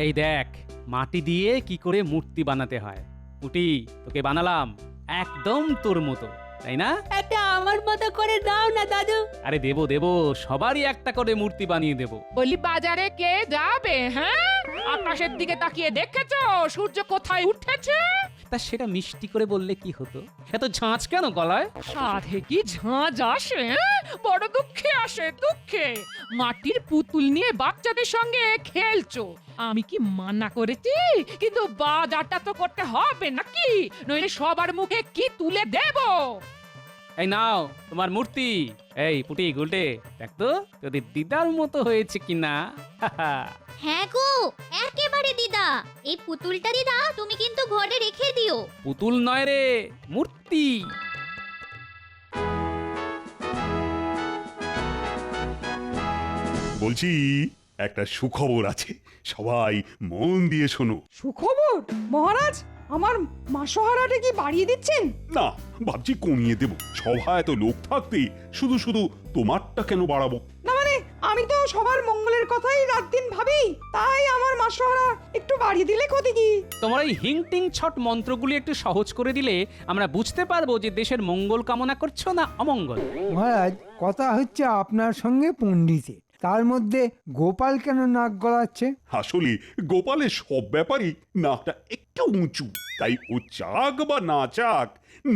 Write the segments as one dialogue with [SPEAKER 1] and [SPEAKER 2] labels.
[SPEAKER 1] এই দেখ মাটি দিয়ে কি করে মূর্তি বানাতে হয়। পুটি, তোকে বানালাম একদম তোর মতো, তাই না?
[SPEAKER 2] এটা আমার মতো করে দাও না দাদু।
[SPEAKER 1] আরে দেবো দেবো, সবারই একটা করে মূর্তি বানিয়ে দেবো।
[SPEAKER 3] বলি বাজারে কে যাবে? হ্যাঁ, আকাশের দিকে তাকিয়ে দেখেছো সূর্য কোথায় উঠেছে?
[SPEAKER 1] তা সেটা মিষ্টি করে বললে কি হতো? এত ঝাঁঝ কেন গলায়?
[SPEAKER 3] সাধে কি ঝাঁঝ আসে? বড় দুঃখে আসে, দুঃখে। মাটির পুতুল নিয়ে বাচ্চাদের সঙ্গে খেলছো, আমি কি মানা করেছি? কিন্তু বাজারটা তো করতে হবে নাকি, নইলে সবার মুখে কি তুলে দেব?
[SPEAKER 1] এই নাও তোমার মূর্তি। এই পুটি গুলটে, দেখ তো তোদের দিদার মতো হয়েছে কিনা।
[SPEAKER 4] হ্যাঁ গো, একেবারে দিদা। এই পুতুলটা দিদা তুমি কিন্তু ঘরে রেখে দিও।
[SPEAKER 1] পুতুল নয় রে, মূর্তি।
[SPEAKER 5] বলছি একটা সুখবর আছে, সবাই মন দিয়ে শোনো।
[SPEAKER 6] সুখবর? মহারাজ, আমার মাসোহারাটা কি বাড়িয়ে দিচ্ছেন?
[SPEAKER 5] না, ভাবছি কমিয়ে দেব। সভায় তো লোক থাকতে শুধু শুধু তোমারটা কেন বাড়াবো?
[SPEAKER 6] না মানে আমি তো সবার মঙ্গলের কথাই রাত দিন ভাবি, তাই আমার মাসোহারা একটু বাড়িয়ে দিলে ক্ষতি কি?
[SPEAKER 1] তোমার এই হিংটিং ছট মন্ত্রগুলি একটু সহজ করে দিলে আমরা বুঝতে পারবো যে দেশের মঙ্গল কামনা করছো না অমঙ্গল।
[SPEAKER 7] মহারাজ, কথা হচ্ছে আপনার সঙ্গে পণ্ডিতে, তার মধ্যে গোপাল কেন নাক গলাচ্ছে?
[SPEAKER 5] আসলে গোপালের সব ব্যাপারই নাকটা একটু উঁচু, তাই ও চাক বা না চাক,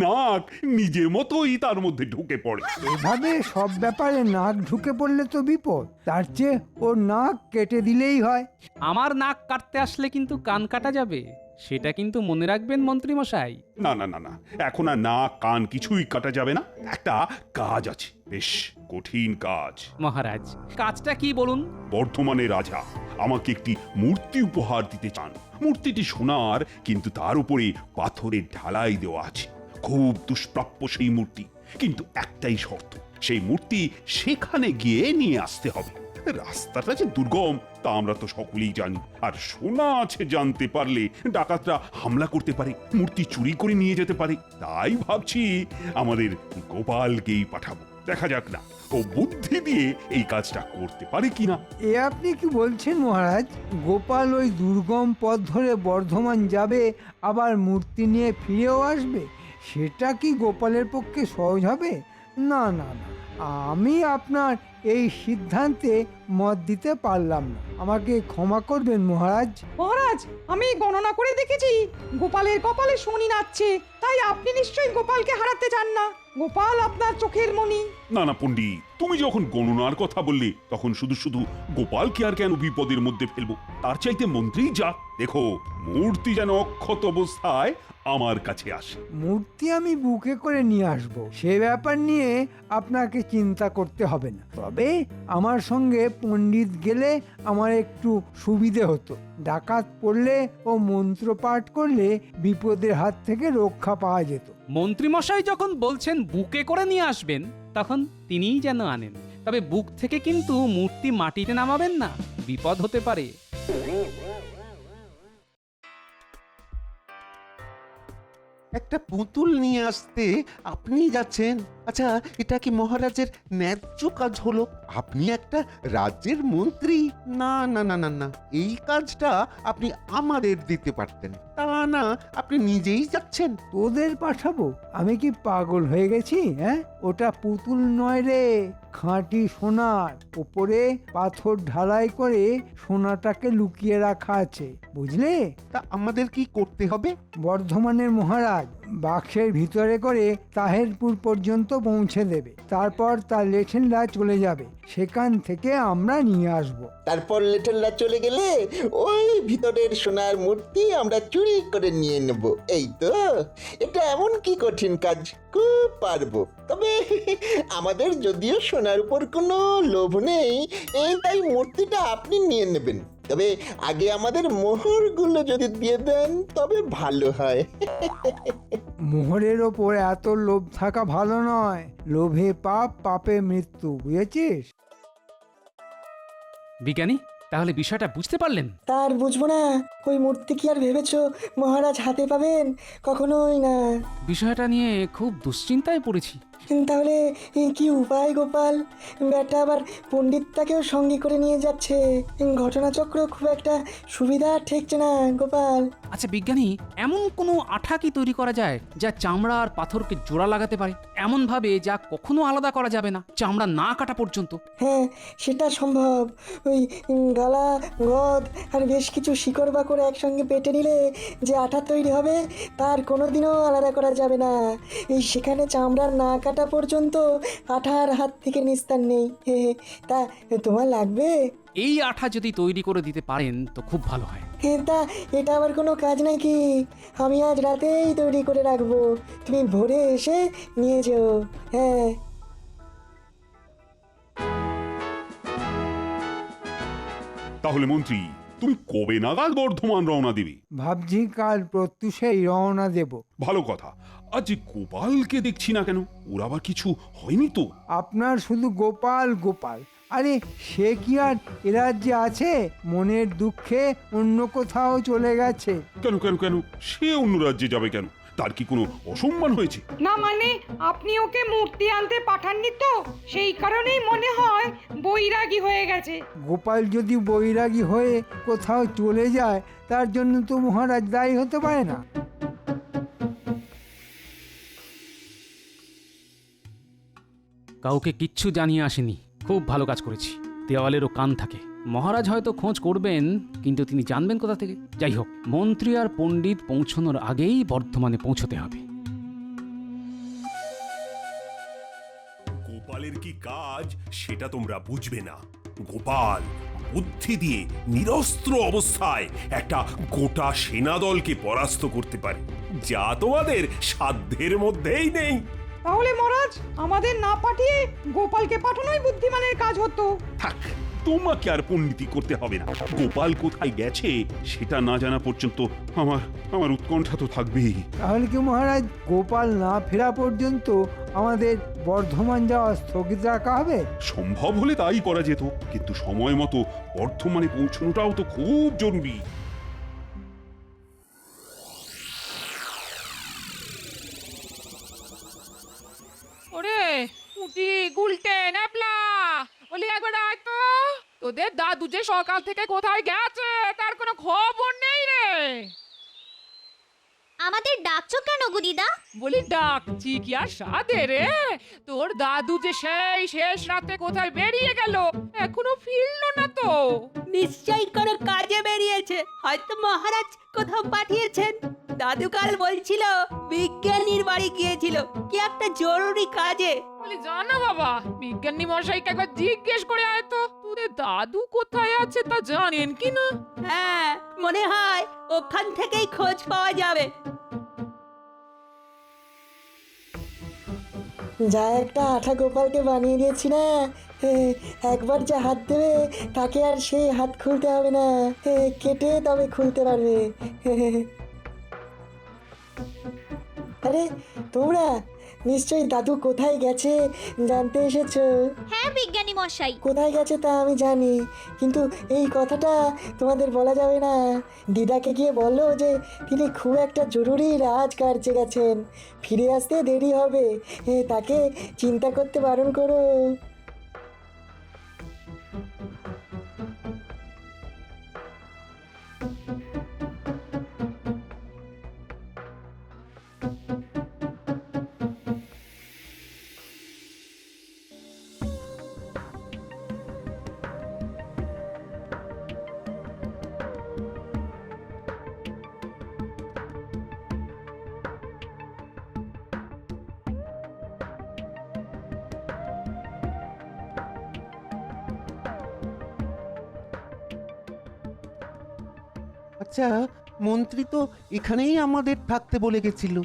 [SPEAKER 5] নাক নিজের মতোই তার মধ্যে ঢুকে পড়ে।
[SPEAKER 7] এভাবে সব ব্যাপারে নাক ঢুকে পড়লে তো বিপদ, তার চেয়ে ওর নাক কেটে দিলেই হয়।
[SPEAKER 1] আমার নাক কাটতে আসলে কিন্তু কান কাটা যাবে, সেটা কিন্তু মনে রাখবেন মন্ত্রী মশাই।
[SPEAKER 5] না না না না, এখন আর নাক কান কিছুই কাটা যাবে না। একটা কাজ আছে, বেশ কঠিন কাজ।
[SPEAKER 1] মহারাজ, কাজটা কি বলুন?
[SPEAKER 5] বর্ধমানের রাজা আমাকে একটি মূর্তি উপহার দিতে চান। মূর্তিটি সোনার, কিন্তু তার উপরে পাথরের ঢালাই দেওয়া আছে। খুব দুষ্প্রাপ্য সেই মূর্তি, কিন্তু একটাই শর্ত, সেই মূর্তি সেখানে গিয়ে নিয়ে আসতে হবে। রাস্তাটা যে দুর্গম তা আমরা তো সকলেই জানি, আর সোনা আছে জানতে পারলে ডাকাতরা হামলা করতে পারে, মূর্তি চুরি করে নিয়ে যেতে পারে। তাই ভাবছি আমাদের গোপালকেই পাঠাবো। দেখা যাক না ও বুদ্ধি দিয়ে এই কাজটা করতে পারে কিনা।
[SPEAKER 7] এ আপনি কি বলছেন মহারাজ? গোপাল ওই দুর্গম পথ ধরে বর্ধমান যাবে, আবার মূর্তি নিয়ে ফিরেও আসবে? সেটা কি গোপালের পক্ষে সহজ হবে? না না না, আমি আপনার এই সিদ্ধান্তে মত দিতে পারলাম না, আমাকে ক্ষমা করবেন মহারাজ।
[SPEAKER 6] মহারাজ, আমি গণনা করে দেখেছি গোপালের কপালে শনি নাচছে, তাই আপনি নিশ্চয়ই গোপালকে হারাতে চান না। গোপাল আপনার চোখের মণি।
[SPEAKER 5] না না পণ্ডিত, তুমি যখন গণনার কথা বললে তখন শুধু শুধু গোপালকে আর কেন বিপদের মধ্যে ফেলবো? তার চাইতে মন্ত্রী যাক, দেখো মূর্তি যেন অক্ষত অবস্থায় আমার কাছে আসে।
[SPEAKER 7] মূর্তি আমি বুকে করে নিয়ে আসব, সে ব্যাপার নিয়ে আপনাকে চিন্তা করতে হবে না। তবে আমার সঙ্গে পণ্ডিত গেলে আমার একটু সুবিধে হতো। ডাকাত পড়লে ও মন্ত্র পাঠ করলে বিপদের হাত থেকে রক্ষা পাওয়া যেত।
[SPEAKER 1] মন্ত্রী মশাই যখন বলছেন বুকে করে নিয়ে আসবেন, তখন তিনিই যেন আনেন। তবে বুক থেকে কিন্তু মূর্তি মাটিতে নামাবেন না, বিপদ হতে পারে।
[SPEAKER 8] একটা পুতুল নিয়ে আসতে আপনি যাচ্ছেন? আচ্ছা, এটা কি মহারাজের ন্যায্য কাজ হলো? আপনি একটা রাজ্যের মন্ত্রী। না না না না না, এই কাজটা আপনি আমাদের দিতে পারতেন, তা না আপনি নিজেই যাচ্ছেন।
[SPEAKER 7] তোদের পাঠাবো? আমি কি পাগল হয়ে গেছি? হ্যাঁ, ওটা পুতুল নয় রে, খাঁটি সোনার, উপরে পাথর ঢালাই করে সোনাটাকে লুকিয়ে রাখা আছে, বুঝলে?
[SPEAKER 8] তা আমাদের কি করতে হবে?
[SPEAKER 7] বর্ধমানের মহারাজ বাক্সের ভিতরে করে তাহেরপুর পর্যন্ত পৌঁছে দেবে, তারপর তার লেঠেনরা চলে যাবে, সেখান থেকে আমরা নিয়ে আসব।
[SPEAKER 9] তারপর লেটেলরা চলে গেলে ওই ভিতরের সোনার মূর্তি আমরা চুরি করে নিয়ে নেব। এই তো, এটা এমন কি কঠিন কাজ, খুব পারবো। তবে আমাদের যদিও সোনার উপর কোনো লোভ নেই, তাই মূর্তিটা আপনি নিয়ে নেবেন। তবে আগে আমাদের মোহরগুলো যদি দিয়ে দেন তবে ভালো হয়।
[SPEAKER 7] মোহরের ওপর এত লোভ থাকা ভালো নয়, লোভে পাপ, পাপে মৃত্যু, বুঝেছিস?
[SPEAKER 1] বিজ্ঞানী, তাহলে বিষয়টা বুঝতে পারলেন?
[SPEAKER 2] তার বুঝবো না, ওই মূর্তি কি আর ভেবেছো মহারাজ হাতে পাবেন? কখনোই না।
[SPEAKER 1] বিষয়টা নিয়ে খুব দুশ্চিন্তায় পড়েছি।
[SPEAKER 2] তাহলে কি উপায় গোপাল? বেটা আবার পণ্ডিতটাকেও সঙ্গে করে নিয়ে যাচ্ছে। ঘটনাচক্র খুব একটা সুবিধা ঠেকছে না গোপাল।
[SPEAKER 1] আচ্ছা বিজ্ঞানী, এমন কোনো আঠা কি তৈরি করা যায় যা চামড়া আর পাথরকে জোড়া লাগাতে পারে, এমন ভাবে যা কখনো আলাদা করা যাবে না, চামড়া না কাটা পর্যন্ত?
[SPEAKER 2] হ্যাঁ, সেটা সম্ভব। ওই গালা, গদ আর বেশ কিছু শিকড় বাকড় একসঙ্গে পেটে নিলে যে আঠা তৈরি হবে তার কোনোদিনও আলাদা করা যাবে না। সেখানে চামড়ার না কাটা পর্যন্ত আঠার হাত থেকে নিস্তার নেই। তা তোমার লাগবে?
[SPEAKER 1] এই আঠা যদি তৈরি করে দিতে পারেন তো খুব ভালো হয়।
[SPEAKER 2] তা এটা আবার কোনো কাজ নাকি? আমি আজ রাতেই তৈরি করে রাখবো, তুমি ভোরে এসে নিয়ে যেও। হ্যাঁ।
[SPEAKER 5] তাহলে মন্ত্রী, তুমি কবে নাগাদ বর্ধমান রওনা দেবে?
[SPEAKER 7] ভাবছি কাল প্রত্যুষেই রওনা দেব।
[SPEAKER 5] ভালো কথা। আজ যে গোপালকে দেখছি না কেন, ওর আবার কিছু হয়নি তো?
[SPEAKER 7] আপনার শুধু গোপাল গোপাল, আরে সে কি আর এ রাজ্যে আছে? মনের দুঃখে অন্য কোথাও চলে গেছে।
[SPEAKER 5] কেন কেন কেন, সে অন্য রাজ্যে যাবে কেন? তার কি কোনো অসম্মান হয়েছে?
[SPEAKER 6] না মানে আপনি ওকে মূর্তি আনতে পাঠাননি তো, সেই কারণেই মনে হয় বৈরাগী হয়ে গেছে।
[SPEAKER 7] গোপাল যদি বৈরাগী হয়ে কোথাও চলে যায় তার জন্য তো মহারাজ দায়ী হতে পারে না।
[SPEAKER 1] কাউকে কিচ্ছু জানিয়ে আসেনি, খুব ভালো কাজ করেছি। দেওয়ালেরও কান থাকে, মহারাজ হয়তো খোঁজ করবেন, কিন্তু তিনি জানবেন কোথা থেকে? যাই হোক, মন্ত্রী আর পণ্ডিত পৌঁছানোর আগেই বর্ধমানে পৌঁছতে হবে।
[SPEAKER 10] গোপালের কি কাজ সেটা তোমরা বুঝবে না। গোপাল বুদ্ধি দিয়ে নিরস্ত্র অবস্থায় একটা গোটা সেনাদলকে পরাস্ত করতে পারে, যা তোমাদের সাধ্যের মধ্যেই নেই।
[SPEAKER 6] তাহলে মহারাজ আমাদের না পাঠিয়ে গোপালকে পাঠানোই বুদ্ধিমানের কাজ হতো।
[SPEAKER 5] থাক, তোমাকে আর পণ্ডিতি করতে হবে না। গোপাল কোথায় গেছে সেটা না জানা পর্যন্ত আমার উৎকণ্ঠা তো থাকবেই।
[SPEAKER 7] তাহলে কি মহারাজ গোপাল না ফেরা পর্যন্ত আমাদের বর্ধমান যাওয়া স্থগিত রাখা হবে?
[SPEAKER 5] সম্ভব হলে তাই করা যেত, কিন্তু সময় মতো বর্ধমানে পৌঁছানোটাও তো খুব জরুরি।
[SPEAKER 3] ওরে পুটি, গুলটে, ন্যাপলা, বলি একবার আয় তো। তোদের দাদু যে সকাল থেকে কোথায় গেছে তার কোনো খবর নেই রে।
[SPEAKER 4] আমাদের ডাকছো কেন গো দিদা?
[SPEAKER 3] বলি ডাকছি কি আর সাধে রে? তোর দাদু যে সেই শেষ রাতে কোথায় বেরিয়ে গেল, এখনো ফিরলো না তো।
[SPEAKER 2] নিশ্চয়ই কোনো কাজে বেরিয়েছে, হয়তো মহারাজ কোথাও পাঠিয়েছেন। দাদু কাল বলছিল বিজ্ঞানীর বাড়ি গিয়েছিল কি একটা জরুরি কাজে।
[SPEAKER 3] বলি জানা বাবা, বিজ্ঞানী মশাইকে একবার জিজ্ঞেস করে আয় তো, তোদের দাদু কোথায় আছে তা জানেন কি না?
[SPEAKER 2] হ্যাঁ, মনে হয় ওখান থেকেই খোঁজ পাওয়া যাবে। যা একটা আঠা গোপালকে বানিয়ে দিয়েছি না, একবার যা হাত দেবে তাকে আর সেই হাত খুলতে হবে না, কেটে তবে খুলতে পারবে। আরে তোমরা নিশ্চয়ই দাদু কোথায় গেছে জানতে এসেছো।
[SPEAKER 4] হ্যাঁ বিজ্ঞানী মশাই।
[SPEAKER 2] কোথায় গেছে তা আমি জানি, কিন্তু এই কথাটা তোমাদের বলা যাবে না। দিদাকে গিয়ে বললো যে তিনি খুব একটা জরুরি রাজকার্যে গেছেন, ফিরে আসতে দেরি হবে, তাকে চিন্তা করতে বারণ করো।
[SPEAKER 8] আচ্ছা, মন্ত্রী তো এখানেই আমাদের থাকতে বলে গেছিল।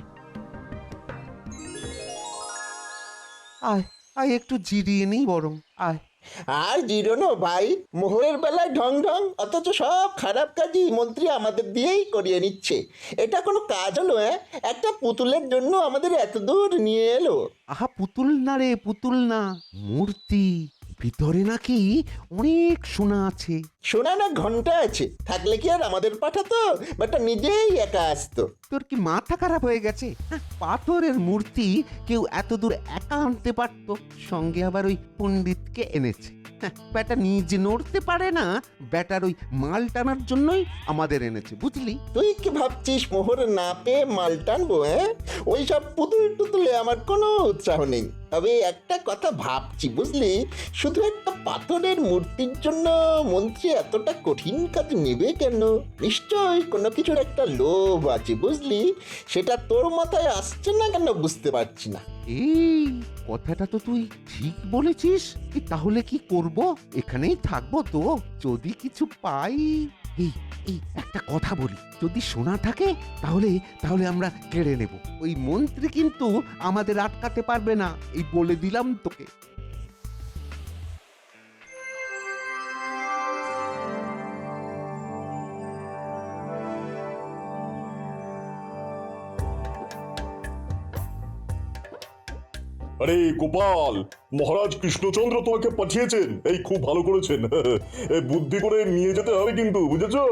[SPEAKER 8] আয় আয়, একটু জিরিয়ে নেই বরং, আয়।
[SPEAKER 9] আর জিরোনো ভাই, মোহরের বেলায় ঢং ঢং, অথচ সব খারাপ কাজই মন্ত্রী আমাদের দিয়েই করিয়ে নিচ্ছে। এটা কোনো কাজ হলো? একটা পুতুলের জন্য আমাদের এত দূর নিয়ে এলো।
[SPEAKER 8] আহা, পুতুল না রে, পুতুল না, মূর্তি। ভিতরে নাকি অনেক সোনা আছে।
[SPEAKER 9] শোনা না ঘন্টা আছে, থাকলে কি আর আমাদের পাঠাতো, বাটা নিজেই একা আসতো।
[SPEAKER 8] তোর কি মাথা খারাপ হয়ে গেছে? হ্যাঁ, পাথরের মূর্তি কেউ এত দূর একা আনতে পারতো? সঙ্গে আবার ওই পণ্ডিতকে এনেছে। হ্যাঁ, ব্যাটা নিজে নড়তে পারে না, ব্যাটার ওই মাল টানার জন্যই আমাদের এনেছে, বুঝলি?
[SPEAKER 9] তুই কি ভাবছিস মোহর না পেয়ে মাল টানবো? হ্যাঁ, ওই সব পুতুল টুতুলে আমার কোনো উৎসাহ নেই। তবে একটা কথা ভাবছি বুঝলি, শুধু একটা পাথরের মূর্তির জন্য মন্ত্রী এতটা কঠিন কাজ নেবে কেন? নিশ্চয়ই কোনো কিছুর একটা লোভ আছে বুঝলি, সেটা তোর মাথায় আসছে না কেন বুঝতে পারছি না।
[SPEAKER 8] এই কথাটা তো তুই ঠিক বলেছিস। তাহলে কি করব? এখানেই থাকবো তো, যদি কিছু পাই। এই এই একটা কথা বলি, যদি সোনা থাকে তাহলে তাহলে আমরা কেড়ে নেব। ওই মন্ত্রী কিন্তু আমাদের আটকাতে পারবে না, এই বলে দিলাম তোকে।
[SPEAKER 11] আরে গোপাল, মহারাজ কৃষ্ণচন্দ্র তোমাকে পাঠিয়েছেন, এই খুব ভালো করেছেন। বুদ্ধি করে নিয়ে যেতে হবে কিন্তু, বুঝেছো?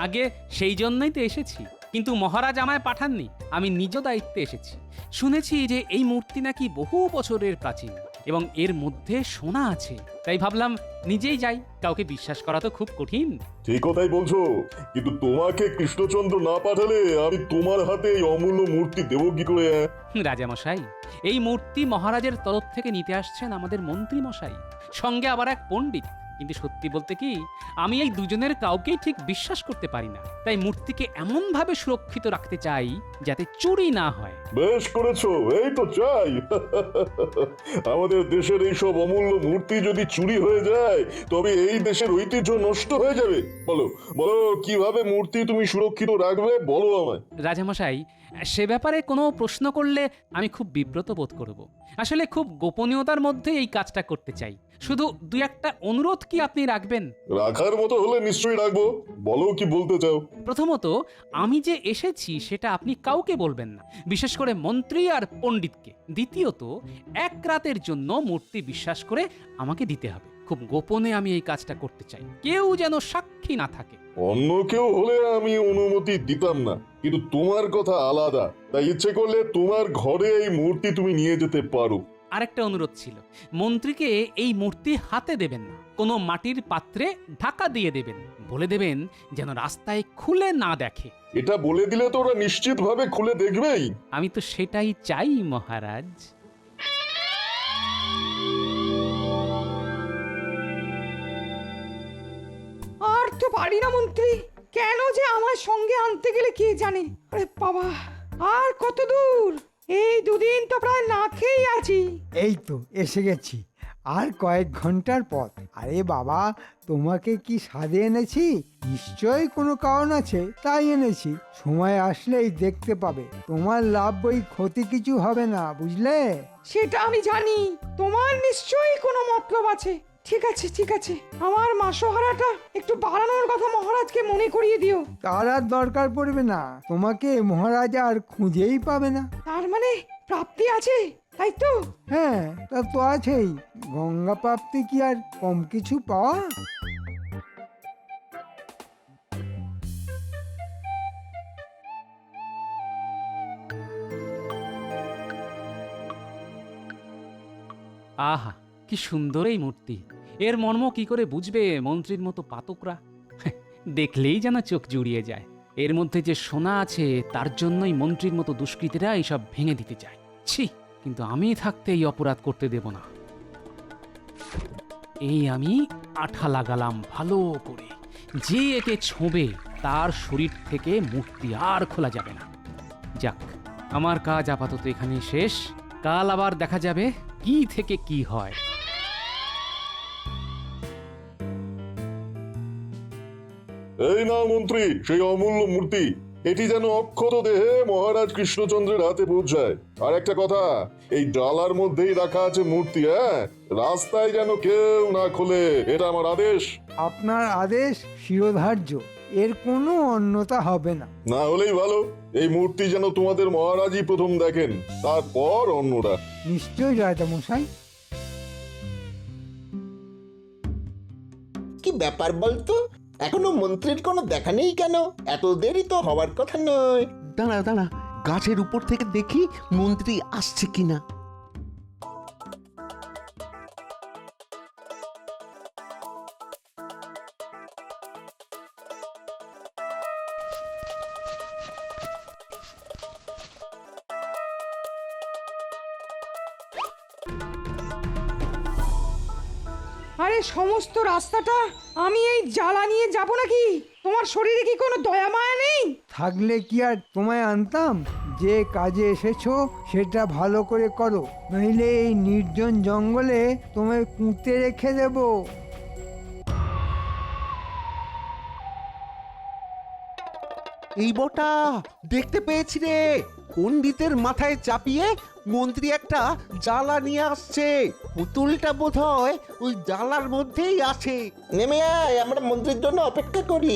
[SPEAKER 1] আগে সেই জন্যই তো এসেছি, কিন্তু মহারাজ আমায় পাঠাননি, আমি নিজ দায়িত্বে এসেছি। শুনেছি যে এই মূর্তি নাকি বহু বছরের প্রাচীন এবং এর মধ্যে সোনা আছে, তাই ভাবলাম নিজেই যাই, কাউকে বিশ্বাস করা তো খুব কঠিন।
[SPEAKER 11] ঠিক কথাই বলছো, কিন্তু তোমাকে কৃষ্ণচন্দ্র না পাঠালে আমি তোমার হাতে এই অমূল্য মূর্তি দেবো কি করে?
[SPEAKER 1] রাজামশাই, এই মূর্তি মহারাজের তরফ থেকে নিতে আসছেন আমাদের মন্ত্রী মশাই, সঙ্গে আবার এক পণ্ডিত। কিন্তু সত্যি বলতে কি, আমি এই দুজনের কাউকেই ঠিক বিশ্বাস করতে পারি না, তাই মূর্তিকে এমন ভাবে সুরক্ষিত রাখতে চাই যাতে চুরি না হয়।
[SPEAKER 11] বেশ করেছো, এই তো চাই। আমাদের দেশের এইসব অমূল্য মূর্তি যদি চুরি হয়ে যায়, তবে এই দেশের ঐতিহ্য নষ্ট হয়ে যাবে। বলো বলো, কিভাবে মূর্তি তুমি সুরক্ষিত রাখবে, বলো আমায়।
[SPEAKER 1] রাজামশাই, সে ব্যাপারে কোনো প্রশ্ন করলে আমি খুব বিব্রত বোধ করব। আসলে খুব গোপনীয়তার মধ্যে এই কাজটা করতে চাই। শুধু দুই একটা অনুরোধ কি আপনি রাখবেন?
[SPEAKER 11] রাখার মতো হলে নিশ্চয়ই রাখবো, বলো কি বলতে চাও।
[SPEAKER 1] প্রথমত, আমি যে এসেছি সেটা আপনি কাউকে বলবেন না, বিশেষ করে মন্ত্রী আর পণ্ডিতকে। দ্বিতীয়ত, এক রাতের জন্য মূর্তি বিশ্বাস করে আমাকে দিতে হবে। খুব গোপনে আমি এই কাজটা করতে চাই, কেউ যেন সাক্ষী না থাকে।
[SPEAKER 11] অন্য কেউ হলে আমি অনুমতি দিতাম না, কিন্তু তোমার কথা আলাদা, তাই ইচ্ছে করলে তোমার ঘরে এই মূর্তি তুমি নিয়ে যেতে পারো।
[SPEAKER 1] আরেকটা অনুরোধ ছিল, মন্ত্রীকে এই মূর্তি হাতে দেবেন না, কোনো মাটির পাত্রে ঢাকা দিয়ে দেবেন, বলে দেবেন যেন রাস্তায় খুলে না দেখে।
[SPEAKER 11] এটা বলে দিলে তো ওরা নিশ্চিত ভাবে খুলে দেখবেই।
[SPEAKER 1] আমি তো সেটাই চাই মহারাজ।
[SPEAKER 6] আর তো পারি না মন্ত্রী, কেন যে আমার সঙ্গে আনতে গেলে কে জানে। আরে বাবা, আর কত দূর? এই দুদিন তো প্রায় না খেয়েই আছি।
[SPEAKER 7] এই তো এসে গেছি, আর কয়েক ঘন্টার পথ। আরে বাবা, তোমাকে কি সাধে এনেছি? নিশ্চয়ই কোনো কারণ আছে, তাই এনেছি। সময় আসলেই দেখতে পাবে, তোমার লাভ বই ক্ষতি কিছু হবে না, বুঝলে?
[SPEAKER 6] সেটা আমি জানি, তোমার নিশ্চয়ই কোনো মতলব আছে। ঠিক আছে ঠিক আছে, আমার মাসোহারাটা একটু বাড়ানোর কথা মহারাজকে মনে করিয়ে দিও।
[SPEAKER 7] তার আর দরকার পড়বে না, তোমাকে মহারাজ আর খুঁজেই পাবে না।
[SPEAKER 6] তার মানে প্রাপ্তি আছে, তাই তো?
[SPEAKER 7] হ্যাঁ, তা তো আছেই। গঙ্গা প্রাপ্তি কি আর কম কিছু পাওয়া?
[SPEAKER 1] আহা, কি সুন্দর এই মূর্তি! এর মর্ম কি করে বুঝবে মন্ত্রীর মতো পাতকরা? দেখলেই যেন চোখ জুড়িয়ে যায়। এর মধ্যে যে সোনা আছে তার জন্যই মন্ত্রীর মতো দুষ্কৃতীরা এইসব ভেঙে দিতে চায়। ছি, কিন্তু আমি থাকতে এই অপরাধ করতে দেব না। এই আমি আঠা লাগালাম ভালো করে, যে একে ছোঁবে তার শরীর থেকে মূর্তি আর খোলা যাবে না। যাক, আমার কাজ আপাতত এখানে শেষ। কাল আবার দেখা যাবে কি থেকে কি হয়।
[SPEAKER 11] এই নাও মন্ত্রী, সেই অমূল্য মূর্তি। এটি যেন অক্ষত দেহে মহারাজ কৃষ্ণচন্দ্রের হাতে পৌঁছায়। আর একটা কথা, এই ডালার মধ্যেই রাখা আছে মূর্তি, হ্যাঁ? রাস্তায় যেন কেউ না খোলে, এটা আমার আদেশ।
[SPEAKER 7] আপনার আদেশ শিরোধার্য, এর কোনো অন্যতা হবে না।
[SPEAKER 11] না হলেই ভালো, এই মূর্তি যেন তোমাদের মহারাজই প্রথম দেখেন, তারপর অন্যরা।
[SPEAKER 7] নিশ্চয়ই রাজামশাই।
[SPEAKER 9] কি ব্যাপার বলতো? এখনো মন্ত্রীর কোনো দেখা নেই কেন? এত দেরি তো হওয়ার কথা নয়।
[SPEAKER 8] দাঁড়া দাঁড়া, গাছের উপর থেকে দেখি মন্ত্রী আসছে কিনা।
[SPEAKER 6] আরে সমস্ত রাস্তাটা আমি এই জ্বালা নিয়ে যাব নাকি? তোমার শরীরে কি কোনো দয়া মায়া নেই?
[SPEAKER 7] থাকলে কি আর তোমায় আনতাম? যে কাজে এসেছো সেটা ভালো করে করো, নইলে এই নির্জন জঙ্গলে তোমায় পুঁতে রেখে দেবো।
[SPEAKER 8] এই বটা, দেখতে পেয়েছি রে, পণ্ডিতের মাথায় চাপিয়ে মন্ত্রী একটা জ্বালা নিয়ে আসছে। পুতুলটা বোধহয় ওই জ্বালার মধ্যেই আছে।
[SPEAKER 9] নেমে আয়, আমরা মন্ত্রীর জন্য অপেক্ষা করি।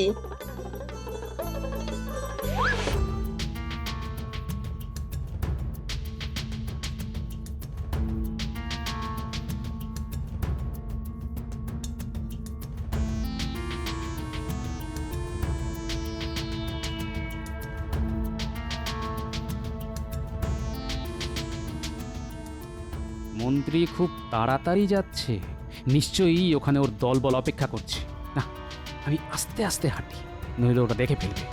[SPEAKER 1] মন্ত্রী খুব তাড়াতাড়ি যাচ্ছে, নিশ্চয়ই ওখানে ওর দলবল অপেক্ষা করছে। না, আমি আস্তে আস্তে হাঁটি, নইলে ওটা দেখে ফেলবে।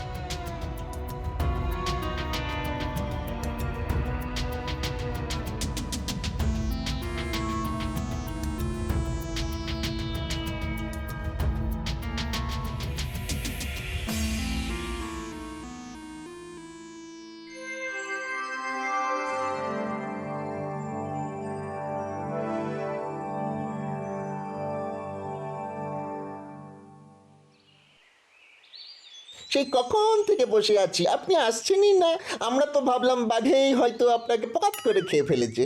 [SPEAKER 9] সেই কখন থেকে বসে আছি, আপনি আসছেনই না। আমরা তো ভাবলাম বাঘেই হয়তো আপনাকে পকাত করে খেয়ে ফেলেছে।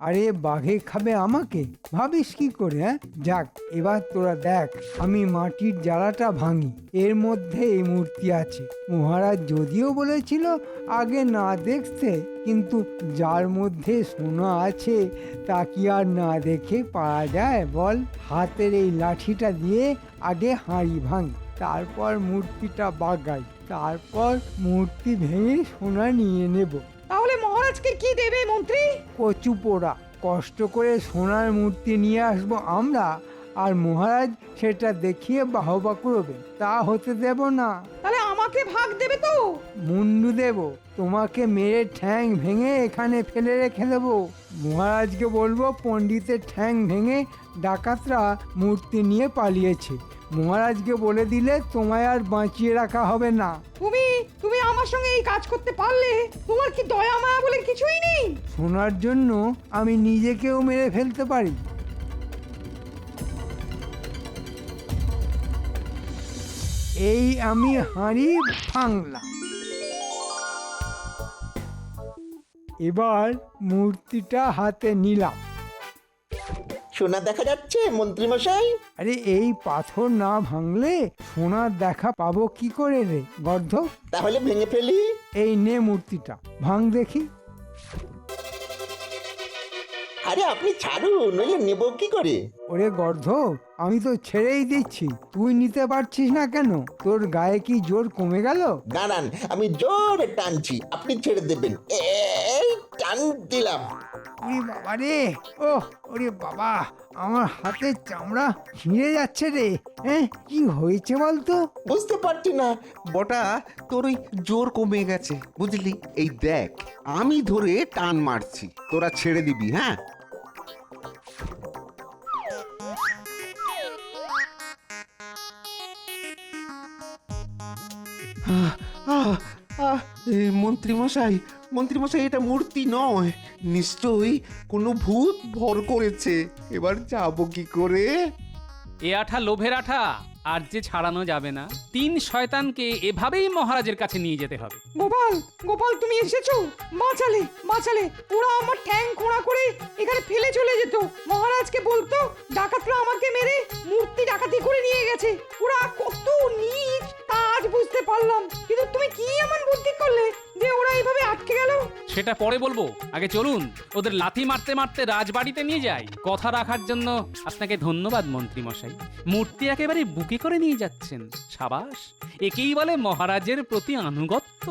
[SPEAKER 7] আরে বাঘে খাবে আমাকে? ভাবিস কি করে? হ্যাঁ, যাক, এবার তোরা দেখ আমি মাটির জ্বালাটা ভাঙি। এর মধ্যে এই মূর্তি আছে। মহারাজ যদিও বলেছিল আগে না দেখতে, কিন্তু যার মধ্যে সোনা আছে তা কি আর না দেখে পারা যায় বল? হাতের এই লাঠিটা দিয়ে আগে হাঁড়ি ভাঙি, তারপর মূর্তিটা বাগাই, তারপর মূর্তি ভেঙে সোনা নিয়ে নেব।
[SPEAKER 6] তাহলে মহারাজকে কি দেবে মন্ত্রী?
[SPEAKER 7] কচু পোড়া। কষ্ট করে সোনার মূর্তি নিয়ে আসবো আমরা, আর মহারাজ সেটা দেখিয়ে বাহবা করবে। তা হতে দেব না।
[SPEAKER 6] তাহলে আমাকে ভাগ দেবে তো?
[SPEAKER 7] মুন্ডু দেব, তোমাকে মেরে ঠ্যাং ভেঙে এখানে ফেলে রেখে দেবো। মহারাজকে বলবো পণ্ডিতের ঠ্যাং ভেঙে ডাকাতরা মূর্তি নিয়ে পালিয়েছে। মহারাজকে বলে দিলে তোমায় আর বাঁচিয়ে রাখা হবে না।
[SPEAKER 6] তুমি আমার সঙ্গে এই কাজ করতে পারলে? তোমার কি দয়া মায়া বলে কিছুই নেই?
[SPEAKER 7] সোনার জন্য আমি নিজেকেও মেরে ফেলতে পারি। এই আমি হাঁড়ি ভাঙলাম। এবার মূর্তিটা হাতে নিলাম।
[SPEAKER 9] সোনা দেখা যাচ্ছে মন্ত্রী মশাই?
[SPEAKER 7] আরে এই পাথর না ভাঙলে সোনার দেখা পাবো কি করে রে গর্ধ?
[SPEAKER 9] তাহলে ভেঙে ফেলি।
[SPEAKER 7] এই নে মূর্তিটা, ভাঙ দেখি।
[SPEAKER 9] আরে আপনি ছাড়ুন, নইলে নেব কি করে?
[SPEAKER 7] ওরে গর্ধ, আমি তো ছেড়েই দিচ্ছি, তুই নিতে পারছিস না কেন? তোর গায়ে কি জোর কমে গেল?
[SPEAKER 9] দাঁড়ান, আমি জোরে টানছি, আপনি ছেড়ে দেবেন। এই টান দিলাম।
[SPEAKER 7] ওরে বাবা রে, ও ওরে বাবা, আমার হাতের চামড়া ছিঁড়ে যাচ্ছে রে। হ্যাঁ, কি হয়েছে বলতো?
[SPEAKER 9] বুঝতে পারছি না।
[SPEAKER 8] বটা, তোর ওই জোর কমে গেছে বুঝলি। এই দেখ, আমি ধরে টান মারছি, তোরা ছেড়ে দিবি। হ্যাঁ, মন্ত্রীমশাই, মন্ত্রীমশাই, এটা মূর্তি নয়, নিশ্চয়ই কোনো ভূত ভর করেছে। এবার যাবো কি করে?
[SPEAKER 1] এ আঠা লোভের আঠা, আর যে ছাড়ানো যাবে না। 3 শয়তানকে এভাবেই মহারাজের কাছে নিয়ে যেতে হবে।
[SPEAKER 6] গোপাল, গোপাল, তুমি এসেছো? বাঁচালে, বাঁচালে। ওরা আমার ঠ্যাং খোঁড়া করে এখানে ফেলে চলে যেত। মহারাজকে বলতো ডাকাতরা আমাকে মেরে মূর্তি ডাকাতি করে নিয়ে গেছে। ওরা কত নীচ তা আজ বুঝতে পারলাম। কিন্তু তুমি কি এমন বুদ্ধি করলে যে ওরা এইভাবে আটকে গেল?
[SPEAKER 1] সে সেটা পরে বলবো, আগে চলুন ওদের লাথি মারতে মারতে রাজবাড়িতে নিয়ে যাই। কথা রাখার জন্য আপনাকে ধন্যবাদ মন্ত্রী মশাই। মূর্তি একেবারে বুকে করে নিয়ে যাচ্ছেন, সাবাস। একেই বলে মহারাজের প্রতি আনুগত্য।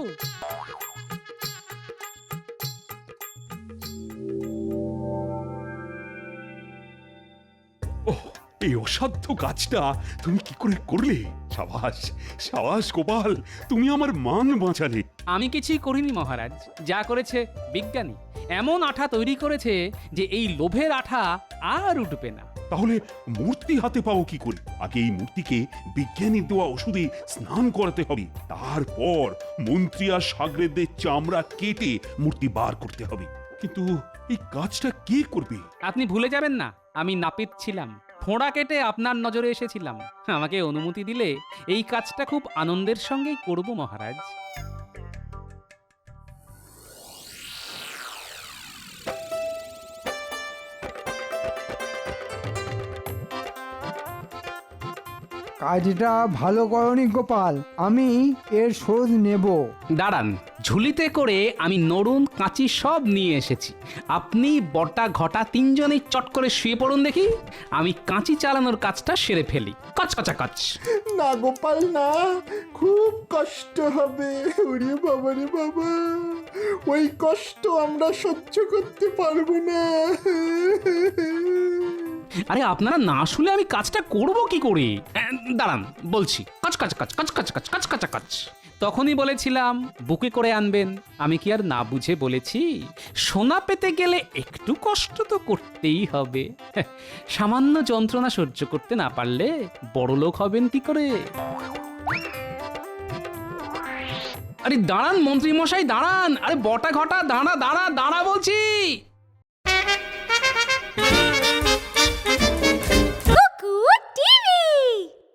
[SPEAKER 5] ওহ, এই অসাধ্য কাজটা তুমি কি করে করলে? সাবাস সাবাস গোপাল, তুমি আমার মান বাঁচালে।
[SPEAKER 1] আমি কিছুই করিনি মহারাজ, যা করেছে বিজ্ঞানী। এমন আঠা তৈরি করেছে যে এই লোভের আঠা আর উঠবে না।
[SPEAKER 5] তাহলে মূর্তি হাতে পাও কি করে? আগে এই মূর্তিকে বিজ্ঞানীর দেওয়া ওষুধে স্নান করাতে হবে, তারপর মন্ত্রী আর সাগরেদদের চামড়া কেটে মূর্তি বার করতে হবে। কিন্তু এই কাজটা কে করবে?
[SPEAKER 1] আপনি ভুলে যাবেন না, আমি নাপিত ছিলাম, ফোঁড়া কেটে আপনার নজরে এসেছিলাম। আমাকে অনুমতি দিলে এই কাজটা খুব আনন্দের সঙ্গেই করব মহারাজ।
[SPEAKER 7] কাজটা ভালো করনি গোপাল, আমি এর শোধ নেব।
[SPEAKER 1] দাঁড়ান, ঝুলিতে করে আমি নরুন কাঁচি সব নিয়ে এসেছি। আপনি বটা ঘটা তিনজনেই চট করে শুয়ে পড়ুন দেখি, আমি কাঁচি চালানোর কাজটা সেরে ফেলি। কচকচা কচ।
[SPEAKER 9] না গোপাল না, খুব কষ্ট হবে। ওরে বাবা রে বাবা, ওই কষ্ট আমরা সহ্য করতে পারবো না।
[SPEAKER 1] আরে আপনারা না শুলে আমি কাজটা করব কি করে? দাঁড়ান বলছি। কচকচা কচ কচকচা কচ কচকচা কচ। তখনই বলেছিলাম বুকে করে আনবেন, আমি কি আর না বুঝে বলেছি? সোনা পেতে গেলে একটু কষ্ট তো করতেই হবে। সামান্য যন্ত্রণা সহ্য করতে না পারলে বড়লোক হবেন কি করে? আরে দাঁড়ান মন্ত্রী মশাই, দাঁড়ান। আরে বটা ঘটা দাঁড়া দাঁড়া দাঁড়া বলছি।